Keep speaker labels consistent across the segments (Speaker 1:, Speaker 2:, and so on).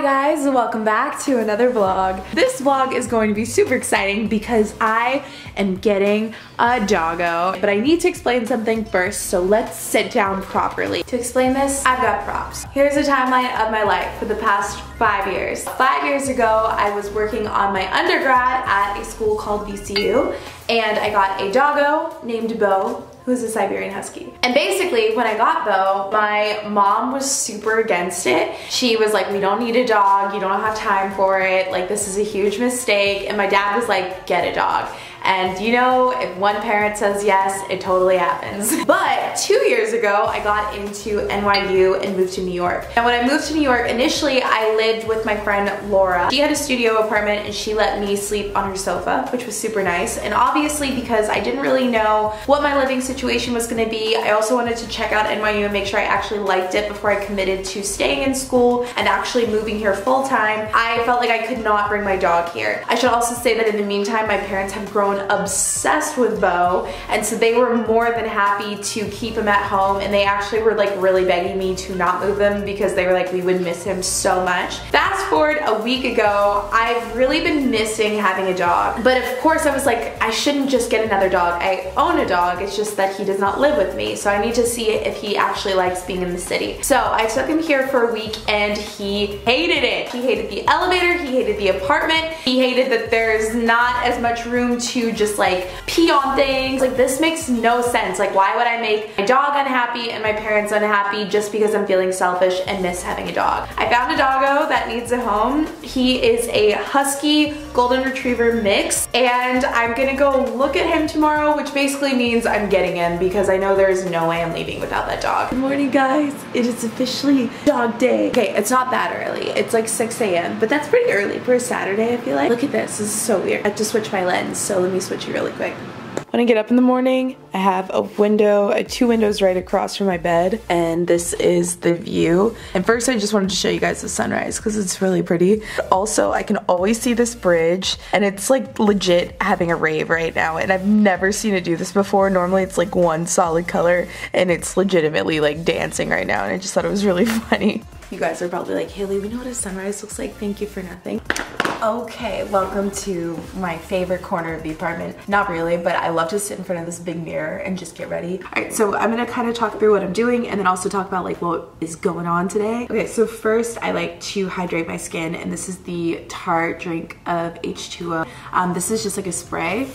Speaker 1: guys, welcome back to another vlog. This vlog is going to be super exciting because I am getting a doggo, but I need to explain something first, so let's sit down properly. To explain this, I've got props. Here's a timeline of my life for the past 5 years. 5 years ago, I was working on my undergrad at a school called VCU, and I got a doggo named Bo, who's a Siberian husky. And basically, when I got Bo, my mom was super against it. She was like, we don't need a dog, you don't have time for it, like this is a huge mistake. And my dad was like, get a dog. And you know, if one parent says yes, it totally happens. But 2 years ago, I got into NYU and moved to New York. And when I moved to New York, initially I lived with my friend Laura. She had a studio apartment and she let me sleep on her sofa, which was super nice. And obviously, because I didn't really know what my living situation was gonna be, I also wanted to check out NYU and make sure I actually liked it before I committed to staying in school and actually moving here full time. I felt like I could not bring my dog here. I should also say that in the meantime, my parents have grown obsessed with Bo, and so they were more than happy to keep him at home, and they actually were like really begging me to not move him because they were like, we would miss him so much. Fast forward a week ago, I've really been missing having a dog, but of course I was like, I shouldn't just get another dog. I own a dog, it's just that he does not live with me, so I need to see if he actually likes being in the city. So I took him here for a week and he hated it. He hated the elevator, he hated the apartment, he hated that there's not as much room to just like pee on things. Like, this makes no sense. Like, why would I make my dog unhappy and my parents unhappy just because I'm feeling selfish and miss having a dog? I found a doggo that needs a home. He is a husky golden retriever mix, and I'm gonna go look at him tomorrow, which basically means I'm getting him because I know there's no way I'm leaving without that dog. Good morning, guys. It is officially dog day. Okay, it's not that early. It's like 6 a.m., but that's pretty early for a Saturday, I feel like. Look at this. This is so weird. I have to switch my lens, so let me switch it really quick. When I get up in the morning, I have a window, two windows right across from my bed, and this is the view. And first I just wanted to show you guys the sunrise because it's really pretty. Also, I can always see this bridge, and it's like legit having a rave right now, and I've never seen it do this before. Normally it's like one solid color, and it's legitimately like dancing right now, and I just thought it was really funny. You guys are probably like, Haley, we know what a sunrise looks like. Thank you for nothing. Okay, welcome to my favorite corner of the apartment. Not really, but I love to sit in front of this big mirror and just get ready. All right, so I'm gonna kind of talk through what I'm doing and then also talk about like what is going on today. Okay, so first I like to hydrate my skin, and this is the Tarte drink of H2O. This is just like a spray,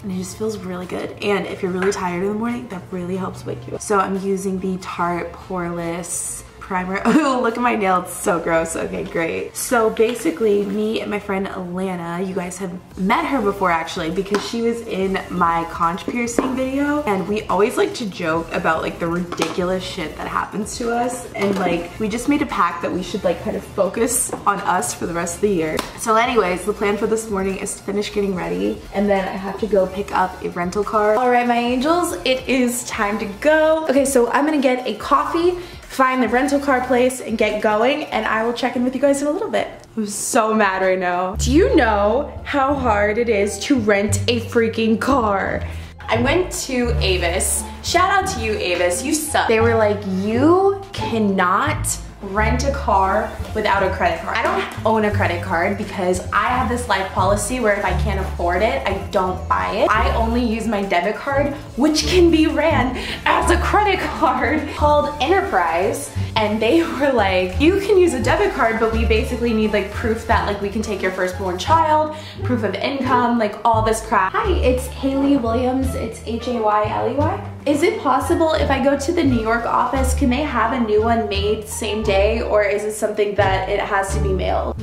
Speaker 1: and it just feels really good. And if you're really tired in the morning, that really helps wake you up. So I'm using the Tarte Poreless primer. Oh, look at my nail, it's so gross. Okay, great. So basically, me and my friend Alanna, you guys have met her before actually because she was in my conch piercing video, and we always like to joke about like the ridiculous shit that happens to us, and like we just made a pact that we should like kind of focus on us for the rest of the year. So anyways, the plan for this morning is to finish getting ready, and then I have to go pick up a rental car. All right, my angels, it is time to go. Okay, so I'm gonna get a coffee, find the rental car place, and get going, and I will check in with you guys in a little bit. I'm so mad right now. Do you know how hard it is to rent a freaking car? I went to Avis. Shout out to you, Avis, you suck. They were like, you cannot rent a car without a credit card. I don't own a credit card because I have this life policy where if I can't afford it, I don't buy it. I only use my debit card, which can be ran as a credit card, called Enterprise. And they were like, you can use a debit card, but we basically need like proof that like we can take your firstborn child, proof of income, like all this crap. Hi, it's Haley Williams. It's Hayley. Is it possible if I go to the New York office, can they have a new one made same day, or is it something that it has to be mailed?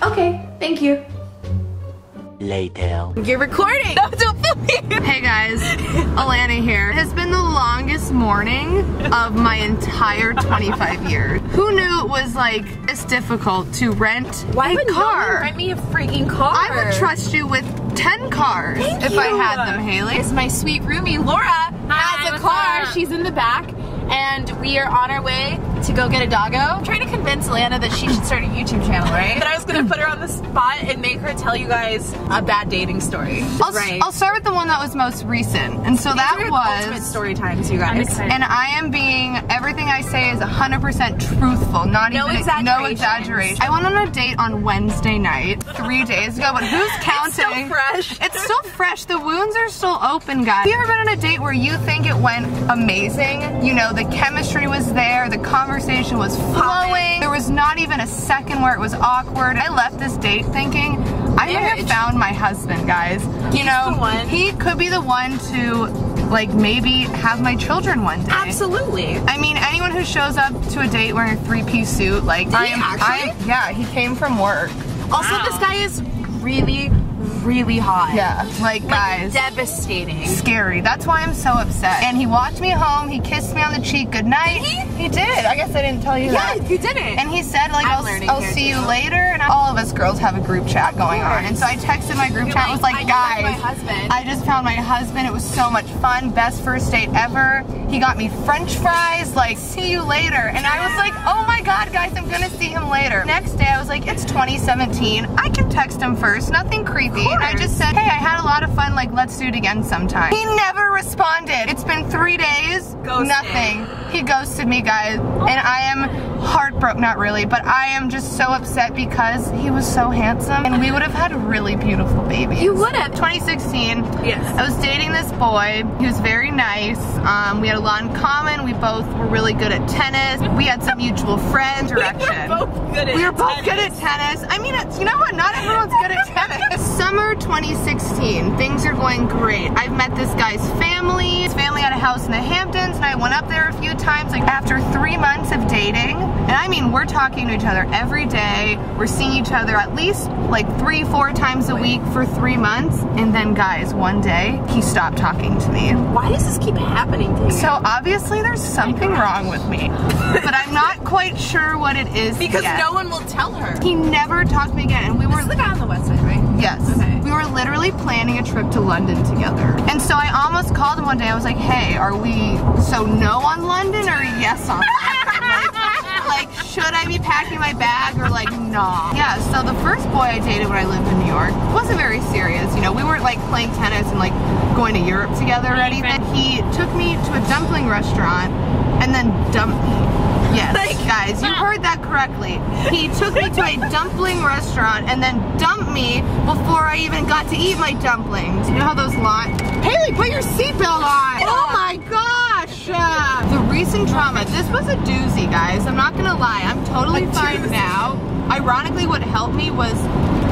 Speaker 1: Okay, thank you.
Speaker 2: Later.
Speaker 1: You're recording! No, don't film me!
Speaker 3: Hey guys, Alanna here. It has been the longest morning of my entire 25 years. Who knew it was like this difficult to rent a car?
Speaker 1: Why would no one rent me a freaking car?
Speaker 3: I would trust you with 10 cars if I had them, Haley.
Speaker 1: It's my sweet roomie, Laura, has a car. She's in the back, and we are on our way to go get a doggo. I'm trying to convince Alanna that she should start a YouTube channel, right? But I was gonna put her on the spot and make her tell you guys a bad dating story.
Speaker 3: I'll start with the one that was most recent. And so that was
Speaker 1: ultimate story times, you guys.
Speaker 3: And I am being, everything I say is 100% truthful, not
Speaker 1: no
Speaker 3: even no exaggeration. I went on a date on Wednesday night 3 days ago, but who's counting?
Speaker 1: It's still fresh.
Speaker 3: It's still fresh. The wounds are still open, guys. Have you ever been on a date where you think it went amazing? You know, the chemistry was there, the conversation was flowing. There was not even a second where it was awkward. I left this date thinking, I may have found my husband, guys. You know, he could be the one to, like, maybe have my children one day.
Speaker 1: Absolutely.
Speaker 3: I mean, anyone who shows up to a date wearing a three-piece suit, like, yeah, he came from work.
Speaker 1: Also, this guy is really hot.
Speaker 3: Yeah, like, guys.
Speaker 1: Devastating.
Speaker 3: Scary. That's why I'm so upset. And he walked me home, he kissed me on the cheek goodnight. He did. I guess I didn't tell you that.
Speaker 1: Yeah, you didn't.
Speaker 3: And he said, like, I'll see you later. And all of us girls have a group chat going on. And so I texted my group chat, was like, guys, I just found my husband. It was so much fun. Best first date ever. He got me French fries, like, see you later. And I was like, oh my God, guys, I'm gonna see him later. Next day, I was like, it's 2017. I can text him first, nothing creepy. And I just said, hey, I had a lot of fun, like, let's do it again sometime. He never responded. It's been 3 days, nothing. He ghosted me, guys. And I am heartbroken, not really, but I am just so upset because he was so handsome and we would have had really beautiful babies.
Speaker 1: You would have.
Speaker 3: 2016,
Speaker 1: yes.
Speaker 3: I was dating this boy. He was very nice. We had a lot in common. We both were really good at tennis. We had some mutual friends.
Speaker 1: We were both good at tennis.
Speaker 3: I mean, you know what? Not everyone's good at tennis. Summer 2016, things are going great. I've met this guy's family. His family had a house in the Hamptons and I went up there a few times, like, after 3 months of dating. And I mean, we're talking to each other every day. We're seeing each other at least like 3-4 times a week for 3 months. And then, guys, one day he stopped talking to me.
Speaker 1: Why does this keep happening to you?
Speaker 3: So obviously there's something wrong with me, but I'm not quite sure what it is
Speaker 1: because
Speaker 3: yet.
Speaker 1: No one will tell her.
Speaker 3: He never talked to me again, and we were.
Speaker 1: This is the guy on the west side, right?
Speaker 3: Yes.
Speaker 1: Okay.
Speaker 3: We were literally planning a trip to London together, and so I almost called him one day. I was like, "Hey, are we so no on London or yes on London? like, should I be packing my bag or like nah?" Yeah. So the first boy I dated when I lived in New York wasn't very serious. You know, we weren't like playing tennis and like going to Europe together or anything. He took me to a dumpling restaurant and then dumped me. Yes, guys, you heard that correctly. He took me to a dumpling restaurant and then dumped me before I even got to eat my dumplings. You know how those Haley, put your seatbelt on! Oh my gosh! The recent trauma, this was a doozy, guys. I'm not gonna lie, I'm totally fine now. Ironically, what helped me was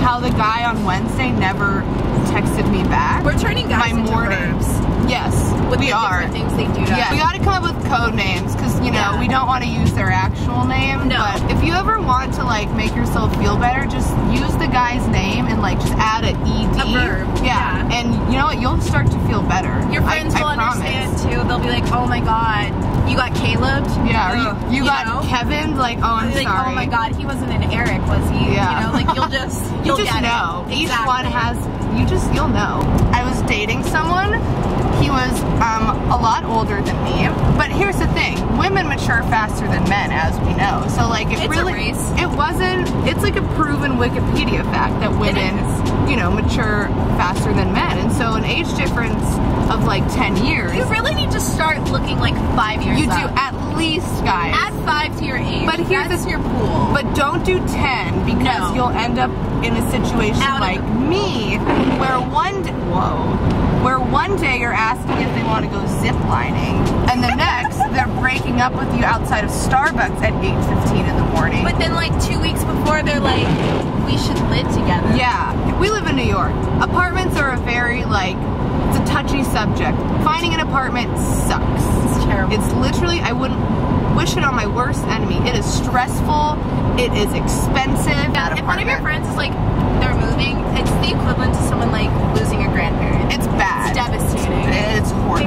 Speaker 3: how the guy on Wednesday never texted me back.
Speaker 1: We're turning guys into verbs.
Speaker 3: Yes, we are.
Speaker 1: Things they do to us.
Speaker 3: Yeah, we gotta come up with code names because, you know, we don't want to use their actual name.
Speaker 1: No.
Speaker 3: But if you ever want to, like, make yourself feel better, just use the guy's name and, like, just add an ED.
Speaker 1: A verb.
Speaker 3: Yeah. And you know what? You'll start to feel better.
Speaker 1: Your friends will understand, too. They'll be like, oh my God, you got Caleb'd?
Speaker 3: Yeah, or you got Kevin? Like, oh, I'm
Speaker 1: like,
Speaker 3: sorry.
Speaker 1: Oh my God, he wasn't an Eric, was he?
Speaker 3: Yeah.
Speaker 1: You know, like, you'll just
Speaker 3: know.
Speaker 1: Exactly.
Speaker 3: Each one has, you'll know. I was dating someone. He was a lot older than me, but here's the thing: women mature faster than men, as we know. So like, it's like a proven Wikipedia fact that women, you know, mature faster than men, and so an age difference of like 10 years.
Speaker 1: You really need to start looking like 5 years.
Speaker 3: You do at least, guys.
Speaker 1: Add 5 to your age.
Speaker 3: But here's
Speaker 1: your pool.
Speaker 3: But don't do 10 because you'll end up in a situation like me, where one day you're asking if they want to go zip lining, and the next they're breaking up with you outside of Starbucks at 8:15 in the morning.
Speaker 1: But then like 2 weeks before, they're like, we should live together.
Speaker 3: Yeah, we live in New York. Apartments are a very it's a touchy subject. Finding an apartment sucks.
Speaker 1: It's terrible.
Speaker 3: It's literally, I wouldn't wish it on my worst enemy. It is stressful. It is expensive.
Speaker 1: Yeah, if one of your friends is like, they're moving, it's the equivalent to someone like losing a grandparent.
Speaker 3: It's bad.
Speaker 1: It's devastating.
Speaker 3: It's horrible.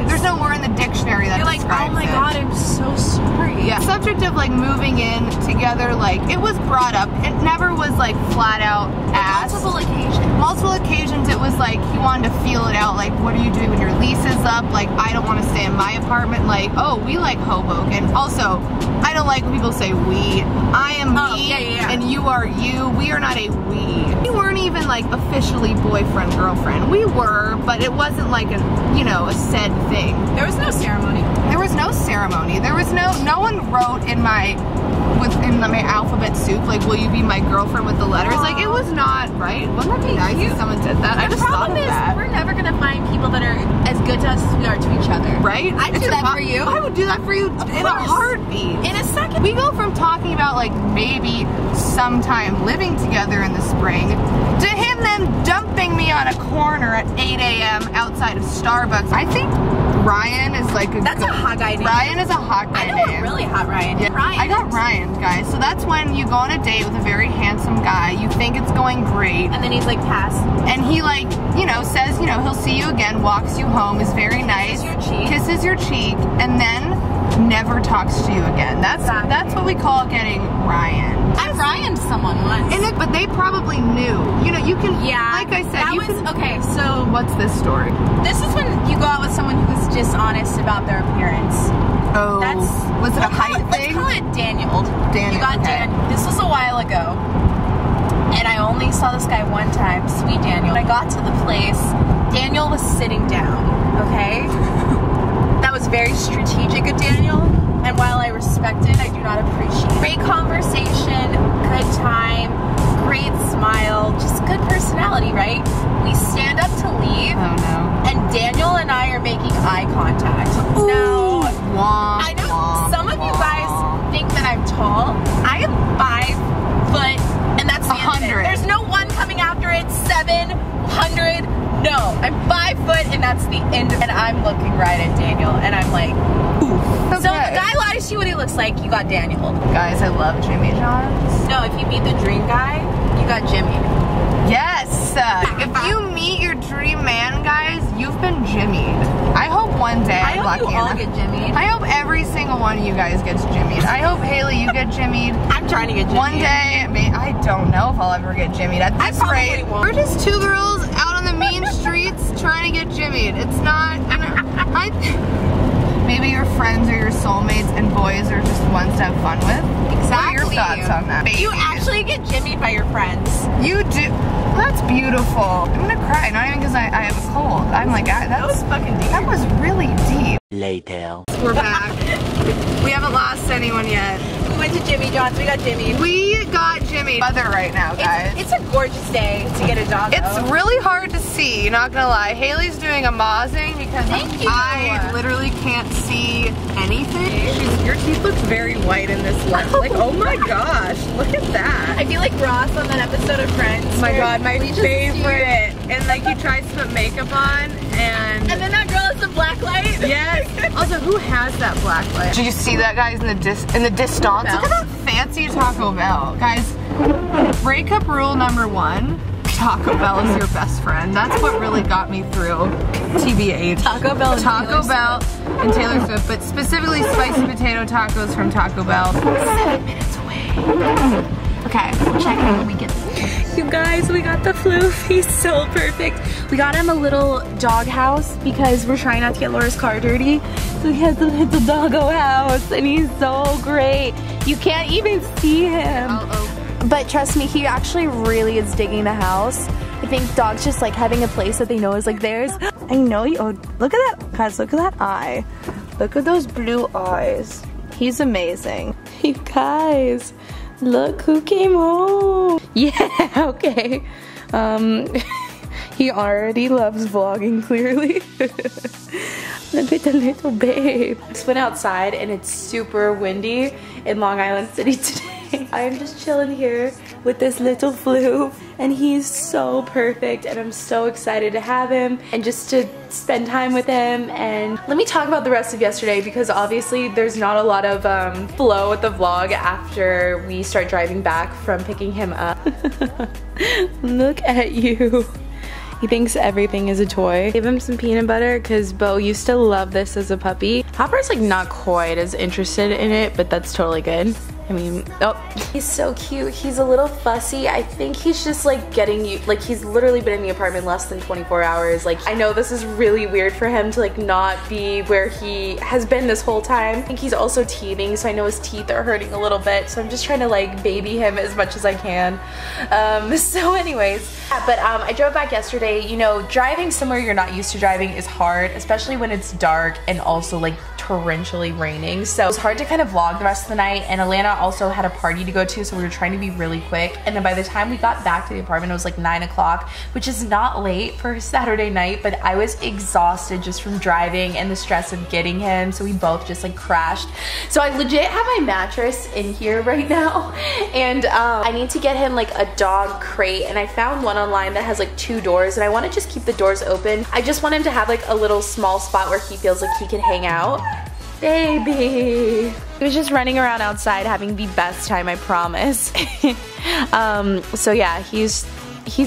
Speaker 1: There's no
Speaker 3: word in the dictionary that
Speaker 1: describes it. You're like, oh my God, I'm so sorry.
Speaker 3: Yeah. So subject of like moving in together, like it was brought up. It never was like flat out asked.
Speaker 2: Multiple occasions.
Speaker 3: Multiple occasions it was like he wanted to feel it out, like what are you doing when your lease is up? Like I don't want to stay in my apartment. Like, oh, we like Hoboken. Also, I don't like when people say we. I am me and you are you. We are not a we. We weren't even like officially boyfriend, girlfriend. We were, but it wasn't like a, you know, a said thing.
Speaker 2: There was no ceremony.
Speaker 3: There was no ceremony. There was no one wrote in my alphabet soup, like, will you be my girlfriend with the letters? Like, it was not, right? Wouldn't that be nice if someone did that? I just thought of that.
Speaker 2: We're never gonna find people that are as good to us as we are to each other.
Speaker 3: Right?
Speaker 2: I'd do that for you.
Speaker 3: I would do that for you in a heartbeat.
Speaker 2: In a second.
Speaker 3: We go from talking about, like, maybe sometime living together in the spring to him then dumping me on a corner at 8 a.m. outside of Starbucks. I think Ryan is like a
Speaker 2: That's a hot guy name.
Speaker 3: Ryan is a hot guy name.
Speaker 2: I know a really hot Ryan.
Speaker 3: Yeah.
Speaker 2: Ryan.
Speaker 3: I got Ryan, guys. So that's when you go on a date with a very handsome guy. You think it's going great.
Speaker 2: And then he's like, pass.
Speaker 3: And he like, you know, says, you know, he'll see you again, walks you home, is very nice. Kisses your cheek. And then never talks to you again. That's what we call getting Ryan.
Speaker 2: I Ryaned someone once.
Speaker 3: But they probably knew. You know, you can,
Speaker 2: yeah,
Speaker 3: like I said,
Speaker 2: okay, so.
Speaker 3: What's this story?
Speaker 2: This is when you go out with someone who's dishonest about their appearance.
Speaker 3: Oh. Was it a height thing?
Speaker 2: Let's call it Daniel.
Speaker 3: Daniel.
Speaker 2: You got
Speaker 3: okay.
Speaker 2: This was a while ago. And I only saw this guy one time, sweet Daniel. When I got to the place, Daniel was sitting down, okay? That was very strategic of Daniel. And while I respect it, I do not appreciate it. Great conversation, good time, great smile, just good personality, right? We stand up to leave.
Speaker 3: Oh no.
Speaker 2: And Daniel and I are making eye contact.
Speaker 3: Ooh.
Speaker 2: Now,
Speaker 3: wah,
Speaker 2: I know
Speaker 3: wah,
Speaker 2: some of you guys think that I'm tall. I am 5 foot, and that's the
Speaker 3: 100.
Speaker 2: There's no one coming after it. 700. No, I'm 5 foot, and that's the end. And I'm looking right at Daniel, and I'm like, oof.
Speaker 3: Okay.
Speaker 2: So the guy lies to you what he looks like. You got Daniel.
Speaker 3: Guys, I love Jimmy John's.
Speaker 2: No, if you meet the dream guy, you got Jimmy.
Speaker 3: Yes. If you meet your dream man, guys, you've been jimmied. I hope one day I'm lucky enough.
Speaker 2: I hope you all get jimmied.
Speaker 3: I hope every single one of you guys gets jimmied. I hope, Haley, you get jimmied.
Speaker 2: I'm trying to get jimmied.
Speaker 3: One day, I don't know if I'll ever get jimmied. At this rate, we're just 2 girls out on the mean streets trying to get jimmied. It's not, maybe your friends or your soulmates and boys are just ones to have fun with.
Speaker 2: Exactly.
Speaker 3: What are your thoughts on that?
Speaker 2: You actually get jimmied by your friends.
Speaker 3: You do. That's beautiful. I'm gonna cry, not even because I have a cold. I'm like, that was
Speaker 2: fucking deep.
Speaker 3: That was really deep.
Speaker 4: Later.
Speaker 3: We're back. We haven't lost anyone yet.
Speaker 2: We went to Jimmy John's, we got Jimmy.
Speaker 3: We got Jimmy. Weather right now, guys.
Speaker 2: It's a gorgeous day to get a dog.
Speaker 3: It's really hard to see, not gonna lie. Haley's doing a mozzing because I literally can't see anything. Your teeth look very white in this light. Like, oh my gosh, look at that.
Speaker 2: I feel like Ross on that episode of Friends.
Speaker 3: Oh my god, my favorite. And like he tries to put makeup on and
Speaker 2: then that girl has the black light.
Speaker 3: Yes. Also, who has that black light? Did you see that, guys, in the distance? Look at that fancy Taco Bell. Guys, breakup rule number 1. Taco Bell is your best friend. That's what really got me through TBH.
Speaker 2: Taco Bell
Speaker 3: and Taylor Swift, but specifically spicy potato tacos from Taco Bell. 7 minutes away. Okay, we'll check in when we get there.
Speaker 1: You guys, we got the floof. He's so perfect. We got him a little dog house because we're trying not to get Laura's car dirty. So he has a little doggo house and he's so great. You can't even see him. But trust me, he actually really is digging the house. I think dogs just like having a place that they know is like theirs. I know you, oh, look at that, guys, look at that eye. Look at those blue eyes. He's amazing. You guys, look who came home. Yeah, okay. He already loves vlogging, clearly. Look at the little babe. Just went outside and it's super windy in Long Island City today. I am just chilling here with this little floof and he's so perfect and I'm so excited to have him and just to spend time with him. And let me talk about the rest of yesterday because obviously there's not a lot of flow with the vlog after we start driving back from picking him up. Look at you. He thinks everything is a toy. Give him some peanut butter because Bo used to love this as a puppy. Hopper's like not quite as interested in it, but that's totally good. I mean, oh, he's so cute. He's a little fussy. I think he's just like getting you, like he's literally been in the apartment less than 24 hours. Like I know this is really weird for him to like not be where he has been this whole time. I think he's also teething, so I know his teeth are hurting a little bit. So I'm just trying to like baby him as much as I can. So anyways, yeah, but I drove back yesterday. You know, driving somewhere you're not used to driving is hard, especially when it's dark and also like torrentially raining. So it was hard to kind of vlog the rest of the night, and Alanna also had a party to go to, so we were trying to be really quick. And then by the time we got back to the apartment, it was like 9 o'clock, which is not late for a Saturday night, but I was exhausted just from driving and the stress of getting him, so we both just like crashed. So I legit have my mattress in here right now, and I need to get him like a dog crate, and I found one online that has like 2 doors, and I want to just keep the doors open. I just want him to have like a little small spot where he feels like he can hang out. Baby. He was just running around outside having the best time, I promise. So yeah, he's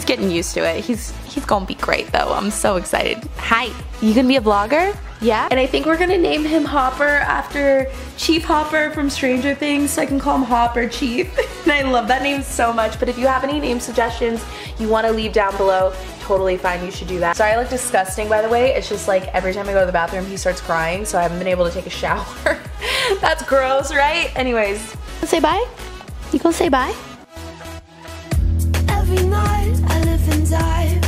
Speaker 1: getting used to it. He's gonna be great though. I'm so excited. Hi, you gonna be a vlogger? Yeah? And I think we're gonna name him Hopper after Chief Hopper from Stranger Things, so I can call him Hopper Chief. And I love that name so much, but if you have any name suggestions you wanna leave down below, totally fine, you should do that. Sorry I look disgusting, by the way. It's just like every time I go to the bathroom he starts crying, so I haven't been able to take a shower. That's gross, right? Anyways, say bye? You gonna say bye?
Speaker 4: Every night I live and die